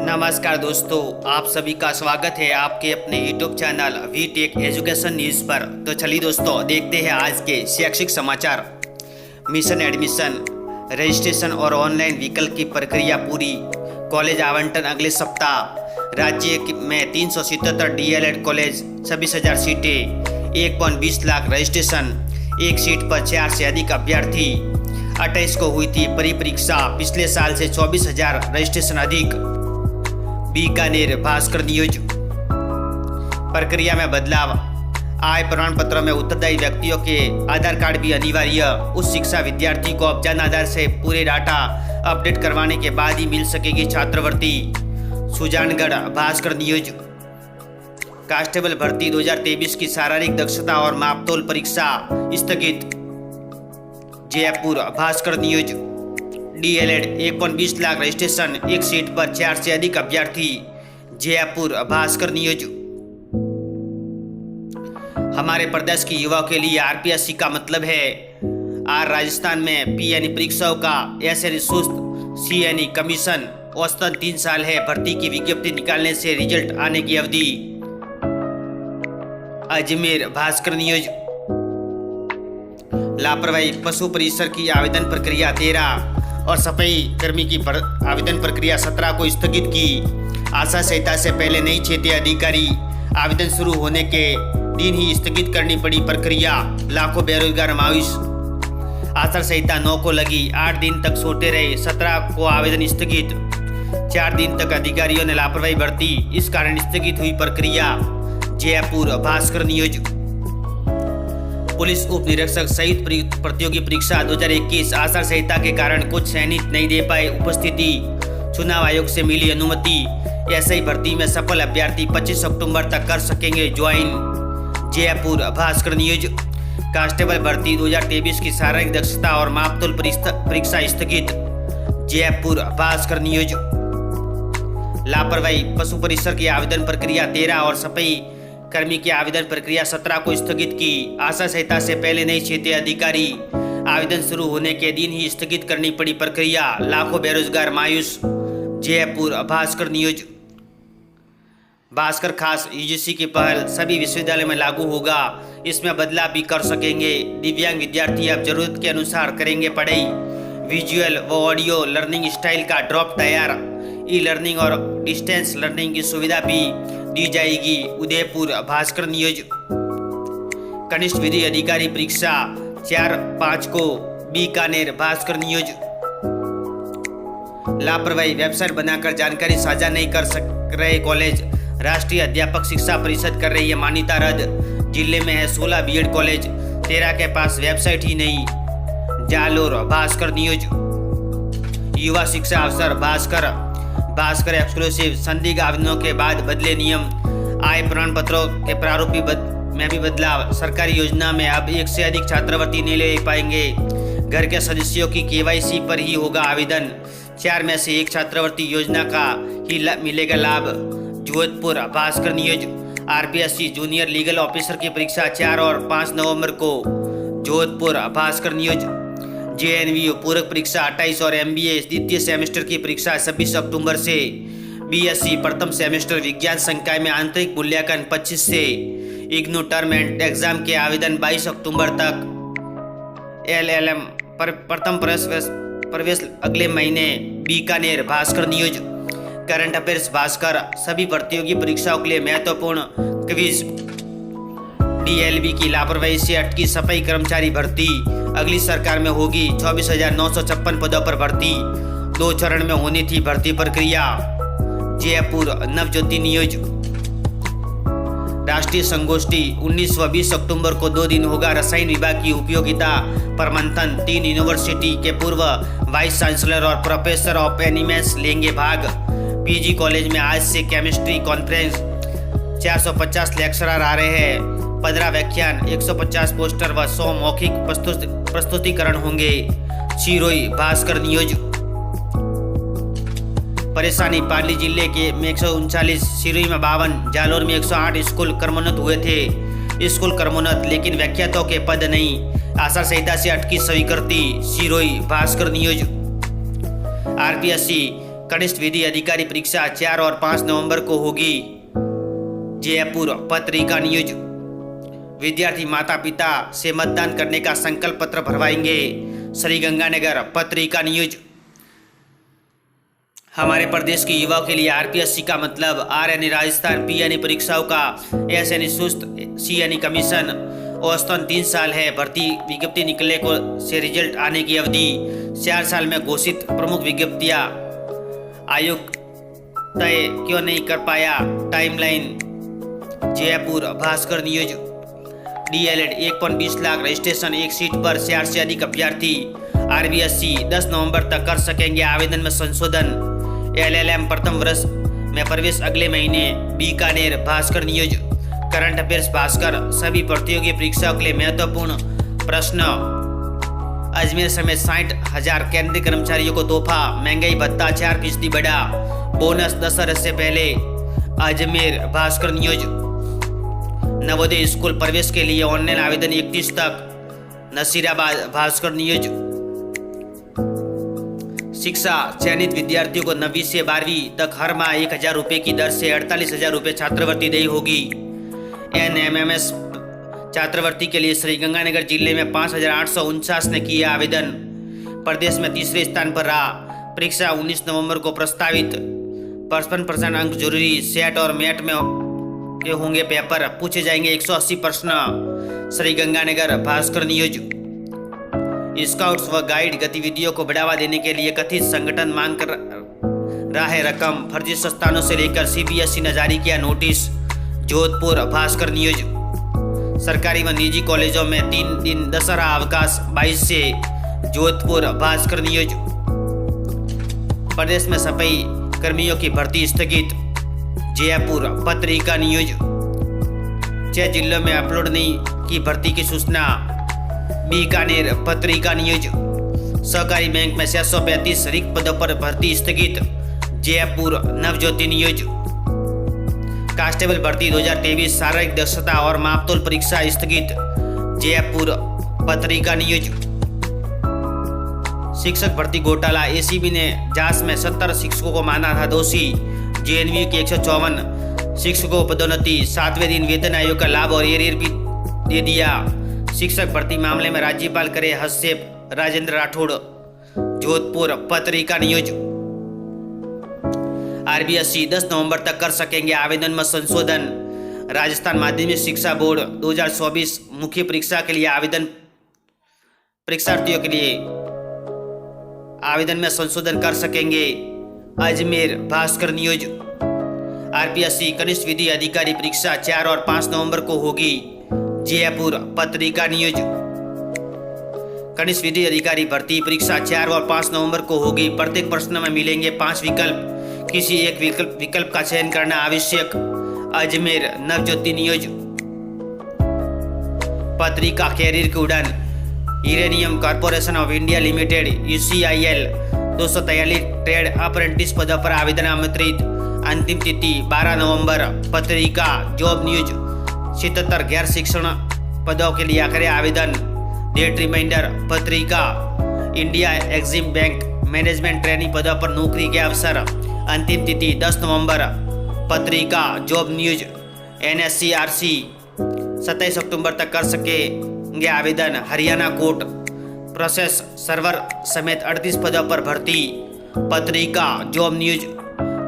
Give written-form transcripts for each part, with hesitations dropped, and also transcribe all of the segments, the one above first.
नमस्कार दोस्तों, आप सभी का स्वागत है आपके अपने YouTube channel V Tech education news पर। तो चलिए दोस्तों, देखते हैं आज के शैक्षिक समाचार। मिशन एडमिशन, रजिस्ट्रेशन और ऑनलाइन विकल्प की प्रक्रिया पूरी। कॉलेज आवंटन अगले सप्ताह। राज्य में 377 DLED कॉलेज, 26,000 सीटें, 1.20 लाख रजिस्ट्रेशन, एक सीट पर 4 से अधिक अभ्यर्थी। 28 को हुई थी परिपरीक्षा, पिछले साल से 24,000 रजिस्ट्रेशन अधिक। बीकानेर भास्कर न्यूज। प्रक्रिया में बदलाव। आय प्रमाण पत्रों में उत्तरदायी व्यक्तियों के आधार कार्ड भी अनिवार्य। उच्च शिक्षा विद्यार्थी को अब जन आधार से पूरे डाटा अपडेट करवाने के बाद ही मिल सकेगी छात्रवृत्ति। सुजानगढ़ भास्कर न्यूज। कांस्टेबल भर्ती 2023 की शारीरिक दक्षता और मापतोल परीक्षा स्थगित। Jaipur Bhaskar news. DLED 1.20 lakh registration, एक सीट पर 4 से अधिक अभ्यर्थी। जयपुर भास्कर न्यूज। हमारे प्रदेश के युवाओं के लिए RPSC का मतलब है राजस्थान में PNE परीक्षाओं का ऐसे रिसोर्स CNE कमीशन औसतन 3 साल है। भर्ती की विज्ञप्ति निकालने से रिजल्ट आने की अवधि। अजमेर भास्कर न्यूज। लापरवाही पशु परिसर की आवेदन प्रक्रिया 13 और सफाई कर्मी की आवेदन प्रक्रिया 17 को स्थगित की। आचार संहिता से पहले नई क्षेत्रीय अधिकारी आवेदन शुरू होने के दिन ही स्थगित करनी पड़ी प्रक्रिया। लाखों बेरोजगार मायूस। आचार संहिता 9 को लगी, 8 दिन तक सोते रहे, 17 को आवेदन स्थगित। 4 दिन तक अधिकारियों ने लापरवाही बरती, इस कारण स्थगित हुई प्रक्रिया। जयपुर भास्कर न्यूज। पुलिस उप निरीक्षक सहित प्रतियोगी परीक्षा 2021 आचार संहिता के कारण कुछ सैनिक नहीं दे पाए उपस्थिति। चुनाव आयोग से मिली अनुमति। ऐसे भर्ती में सफल अभ्यर्थी 25 अक्टूबर तक कर सकेंगे join. Jaipur Bhaskar news. Constable भर्ती 2023 की शारीरिक दक्षता और मापतोल परीक्षा स्थगित। जयपुर भास्कर न्यूज। लापरवाही पशु परिसर की आवेदन प्रक्रिया 13 और सफाई कर्मी की आवेदन प्रक्रिया 17 को स्थगित की। आचार संहिता से पहले नई क्षेत्रीय अधिकारी आवेदन शुरू होने के दिन ही स्थगित करनी पड़ी प्रक्रिया। लाखों बेरोजगार मायूस। जयपुर भास्कर न्यूज। भास्कर खास UGC की पहल सभी विश्वविद्यालय में लागू होगा, इसमें बदलाव भी कर सकेंगे। दिव्यांग विद्यार्थी अब जरूरत के अनुसार करेंगे पढ़ाई। विजुअल व ऑडियो लर्निंग स्टाइल का ड्रॉप तैयार। ई-लर्निंग और डिस्टेंस लर्निंग की सुविधा भी दी जाएगी। उदयपुर भास्कर न्यूज। कनिष्ठ विधि अधिकारी परीक्षा 4-5 को। बीकानेर भास्कर न्यूज। लापरवाही वेबसाइट बनाकर जानकारी साझा नहीं कर रहे कॉलेज, राष्ट्रीय अध्यापक शिक्षा परिषद कर रही है मान्यता रद्द। जिले में है 16 BEd कॉलेज, 13 के पास वेबसाइट ही नहीं। जालोर भास्कर न्यूज। युवा शिक्षा अफसर भास्कर एक्सक्लूसिव। संदिग्ध आवेदनों के बाद बदले नियम। आय प्रमाण पत्रों के प्रारूप में भी बदलाव। सरकारी योजना में अब 1 से अधिक छात्रवृत्ति नहीं ले पाएंगे। घर के सदस्यों की KYC पर ही होगा आवेदन। 4 में से 1 छात्रवृत्ति योजना का ही मिलेगा लाभ। Jodhpur Bhaskar news. RPSC junior legal officer की परीक्षा 4 और 5 नवंबर को। जोधपुर भास्कर न्यूज। JNVU पूरक परीक्षा 28 और MBA द्वितीय सेमेस्टर की परीक्षा 26 अक्टूबर से। BSc प्रथम सेमेस्टर विज्ञान संकाय में आंतरिक मूल्यांकन 25 से। IGNOU टर्म एंड एग्जाम के आवेदन 22 अक्टूबर तक। LLM प्रथम प्रवेश अगले महीने। Bikaner Bhaskar news. Current affairs Bhaskar. सभी प्रतियोगी परीक्षाओं के लिए महत्वपूर्ण क्विज। DLB की लापरवाही से अटकी सफाई कर्मचारी भर्ती अगली सरकार में होगी। 24,956 पदों पर भर्ती। 2 चरण में होनी थी भर्ती प्रक्रिया। जयपुर नवज्योति न्यूज। राष्ट्रीय संगोष्ठी 19 व 20 अक्टूबर को 2 दिन होगा। रसायन विभाग की उपयोगिता पर मंथन। 3 यूनिवर्सिटी के पूर्व वाइस चांसलर और प्रोफेसर ऑफ एनिमेस लेंगे भाग। PG कॉलेज में आज से केमिस्ट्री कॉन्फ्रेंस। 450 लेक्चरर आ रहे हैं। 15 व्याख्यान, 150 पोस्टर व 100 मौखिक प्रस्तुतिकरण होंगे। सिरोही भास्कर न्यूज। परेशानी पाली जिले के में 139, सिरोही में 52, जालोर में 108 स्कूल क्रमोन्नत हुए थे। स्कूल क्रमोन्नत लेकिन व्याख्यातों के पद नहीं। आचार संहिता से अटकी स्वीकृति। सिरोही भास्कर न्यूज। RPSC कनिष्ठ विधि अधिकारी परीक्षा 4 और 5 नवंबर को होगी। जयपुर पत्रिका न्यूज। विद्यार्थी माता पिता से मतदान करने का संकल्प पत्र भरवाएंगे। श्रीगंगानगर पत्रिका न्यूज। हमारे प्रदेश के युवाओं के लिए आरपीएससी का मतलब आर यानी राजस्थान, पी यानी परीक्षाओं का, एस यानी सुस्त, सी यानी कमीशन। औसतन 3 साल है। भर्ती विज्ञप्ति निकलने को से रिजल्ट आने की अवधि 4 साल में घोषित प्रमुख विज्ञप्तियां आयोग तय क्यों नहीं कर पाया, timeline. Jaipur Bhaskar news. DElEd 1.20 lakh registration, एक सीट पर 4 से अधिक अभ्यर्थी। आरबीएससी 10 नवंबर तक कर सकेंगे आवेदन में संशोधन। एलएलएम प्रथम वर्ष में प्रवेश अगले महीने। Bikaner Bhaskar news. Current affairs Bhaskar. सभी प्रतियोगी परीक्षाओं के लिए महत्वपूर्ण प्रश्न। अजमेर समेत 60,000 केंद्रीय कर्मचारियों को तोहफा। महंगाई भत्ता 4% बढ़ा। बोनस दशहरा से पहले। अजमेर भास्कर न्यूज। नवोदय स्कूल प्रवेश के लिए ऑनलाइन आवेदन 31 तक। नसीराबाद भास्कर न्यूज। शिक्षा चयनित विद्यार्थियों को 9वीं से 12वीं तक हर माह 1,000 रुपये की दर से 48,000 रुपये छात्रवृत्ति देय होगी। एनएमएमएस छात्रवृत्ति के लिए श्रीगंगानगर जिले में 5,849 ने किया आवेदन। प्रदेश में तीसरे स्थान पर रहा। परीक्षा 19 नवंबर को प्रस्तावित। 55% अंक जरूरी। सेट और मैट में के होंगे पेपर। पूछे जाएंगे 180 प्रश्न। श्रीगंगानगर भास्कर न्यूज। स्काउट्स व गाइड गतिविधियों को बढ़ावा देने के लिए कथित संगठन मांग कर रहा है रकम। फर्जी संस्थानों से लेकर सीबीएसई ने जारी किया नोटिस। जोधपुर भास्कर न्यूज। सरकारी व निजी कॉलेजों में 3 दिन दशहरा अवकाश 22 से। जोधपुर भास्कर न्यूज। प्रदेश में सफाई कर्मियों की भर्ती स्थगित। जयपुर पत्रिका न्यूज। 6 जिलों में अपलोड नहीं की भर्ती की सूचना। बीकानेर पत्रिका न्यूज। सहकारी बैंक में 635 रिक्त पदों पर भर्ती स्थगित। जयपुर नवज्योति न्यूज। कांस्टेबल भर्ती 2023 शारीरिक दक्षता और मापतोल परीक्षा स्थगित। जयपुर पत्रिका न्यूज। शिक्षक भर्ती घोटाला। एसीबी ने जांच में 70 शिक्षकों को माना था दोषी। जेएनयू के 154 शिक्षकों को पदोन्नति। 7वें दिन वेतन आयोग का लाभ और एरियर भी दे दिया। शिक्षक भर्ती मामले में राज्यपाल करे हस्तक्षेप। राजेंद्र राठौड़। जोधपुर पत्रिका न्यूज। आरबीएससी 10 नवंबर तक कर सकेंगे आवेदन में संशोधन। राजस्थान माध्यमिक शिक्षा बोर्ड 2024 मुख्य परीक्षा के लिए आवेदन परीक्षार्थियों के लिए आवेदन में संशोधन कर सकेंगे। अजमेर भास्कर न्यूज। आरपीएससी कनिष्ठ विधि अधिकारी परीक्षा 4 और 5 नवंबर को होगी। जयपुर पत्रिका न्यूज। कनिष्ठ विधि अधिकारी भर्ती परीक्षा 4 और 5 नवंबर को होगी। प्रत्येक प्रश्न में मिलेंगे 5 विकल्प। किसी एक विकल्प का चयन करना आवश्यक। अजमेर नवज्योति न्यूज। पत्रिका कैरियर की उड़ान। Uranium corporation of India limited UCIL 243 trade apprentice पदों पर आवेदन आमंत्रित। अंतिम तिथि 12 नवंबर। पत्रिका जॉब न्यूज। 77 गैर शिक्षण पदों के लिए करें आवेदन। Date reminder. पत्रिका India Exim bank management training पदों पर नौकरी के अवसर। अंतिम तिथि 10 नवंबर। पत्रिका जॉब न्यूज। NSCRC 27 अक्टूबर तक कर सकेंगे आवेदन। हरियाणा कोर्ट प्रोसेस सर्वर समेत 38 पदों पर भर्ती। पत्रिका जॉब न्यूज।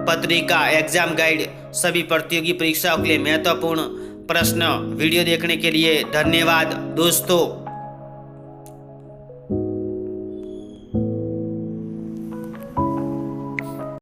पत्रिका एग्जाम गाइड। सभी प्रतियोगी परीक्षाओं के लिए महत्वपूर्ण प्रश्न। वीडियो देखने के लिए धन्यवाद दोस्तों।